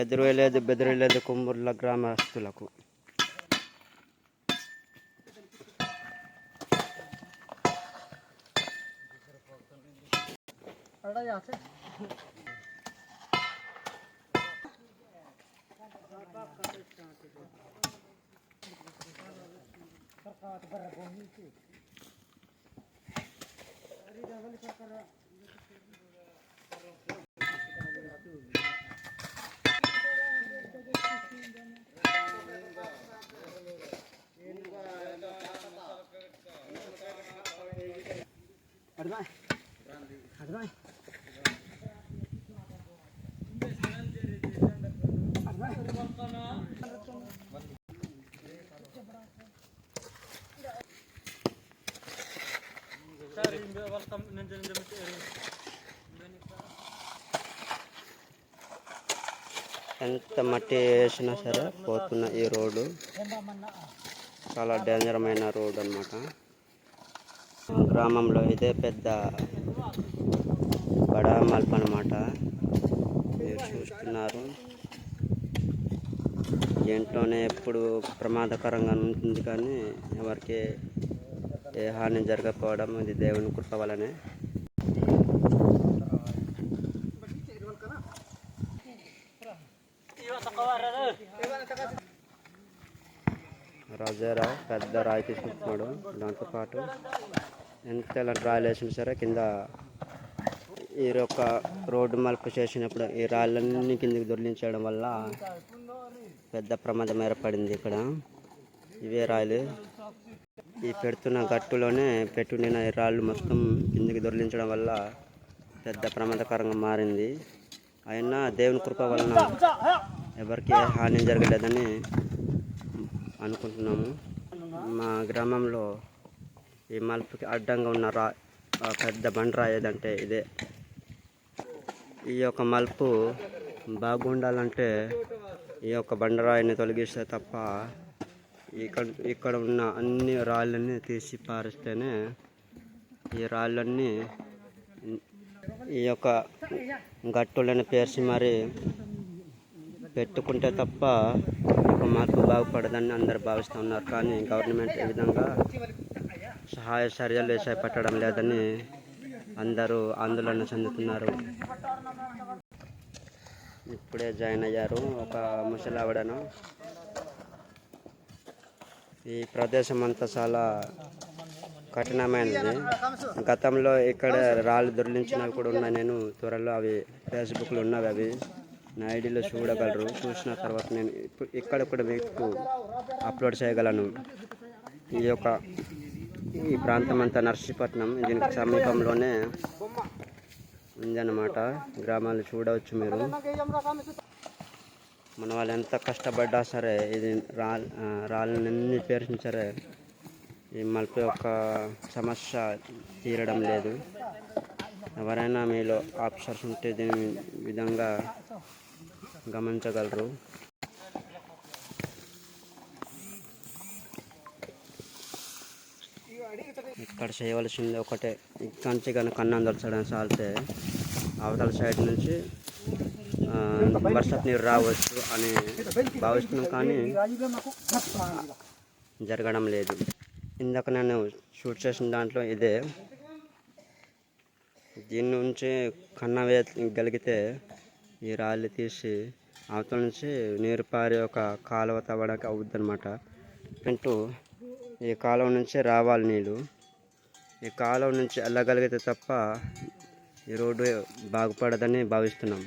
ఎదురు లేదు బెదురు లేదు కుమ్మూర్ల గ్రామస్తులకు. ఎంత మట్టి వేసినా సరే పోతున్న ఈ రోడ్డు చాలా డేంజరమైన రోడ్ అన్నమాట. గ్రామంలో ఇదే పెద్ద బడా మలుపు అన్నమాట. మీరు చూస్తున్నారు, ఏంటోనే ఎప్పుడు ప్రమాదకరంగా ఉంటుంది, కానీ ఎవరికి ఏ హాని జరగకపోవడం ఇది దేవుని కృప వలనే. రాజారావు పెద్ద రాయి తీసుకుంటున్నాడు. దాంతోపాటు ఎంత ఇలాంటి రాయలు వేసినా సరే కింద ఈ యొక్క రోడ్డు మలుపు చేసినప్పుడు ఈ రాళ్ళన్నీ కిందకి దొర్లించడం వల్ల పెద్ద ప్రమాదం ఏర్పడింది. ఇక్కడ ఇవే రాయలు ఈ పెడుతున్న గట్టులోనే పెట్టునిన ఈ రాళ్ళు మొత్తం కిందకి దొర్లించడం వల్ల పెద్ద ప్రమాదకరంగా మారింది. అయినా దేవుని కృప వలన ఎవరికి హాని జరగలేదని అనుకుంటున్నాము. మా గ్రామంలో ఈ మలుపుకి అడ్డంగా ఉన్న పెద్ద బండరాయి ఏదంటే ఇదే. ఈ యొక్క మలుపు బాగుండాలంటే ఈ యొక్క బండరాయిని తొలగిస్తే తప్ప ఇక్కడ ఉన్న అన్ని రాళ్ళన్నీ తీసి పారిస్తేనే ఈ రాళ్ళన్నీ ఈ యొక్క గట్టులను పేర్చి మరి పెట్టుకుంటే తప్ప ఒక మార్పు బాగుపడదని అందరు భావిస్తూ ఉన్నారు. కానీ గవర్నమెంట్ ఈ విధంగా సహాయ చర్యలు చేపట్టడం లేదని అందరూ ఆందోళన చెందుతున్నారు. ఇప్పుడే జాయిన్ అయ్యారు ఒక ముసలావిడను. ఈ ప్రదేశం అంతా చాలా కఠినమైనది. గతంలో ఇక్కడ రాళ్ళు దొరిలించినవి కూడా ఉన్నాయి. నేను త్వరలో అవి ఫేస్బుక్లో ఉన్నవి, అవి నా ఐడిలో చూడగలరు. చూసిన తర్వాత నేను ఇక్కడ కూడా మీకు అప్లోడ్ చేయగలను. ఈ ప్రాంతం అంతా నర్సీపట్నం, దీనికి సమీపంలోనే ఉందన్నమాట. గ్రామాలు చూడవచ్చు మీరు. మన వాళ్ళు ఎంత కష్టపడ్డా సరే ఇది రాళ్ళన్నీ పేర్చిన సరే ఈ మలుపు యొక్క సమస్య తీరడం లేదు. ఎవరైనా మీలో ఆఫీసర్స్ ఉంటే దీని విధంగా గమనించగలరు. ఇక్కడ చేయవలసింది ఒకటే, ఇక్కడ నుంచి కనుక కన్నం దొరచడానికి సాలితే అవతల సైడ్ నుంచి వర్షపు నీరు రావచ్చు అని భావిస్తున్నాం, కానీ జరగడం లేదు. ఇందాక నేను షూట్ చేసిన దాంట్లో ఇదే. దీని నుంచి కన్నం వేయగలిగితే ఈ రాళ్ళు తీసి అవతల నుంచి నీరు పారే ఒక కాలువ తవ్వడానికి అవుద్ది అనమాట. అంటూ ఈ కాలువ నుంచి రావాలి నీళ్ళు. ఈ కాలువ నుంచి వెళ్ళగలిగితే తప్ప ఈ రోడ్డు బాగుపడదని భావిస్తున్నాం.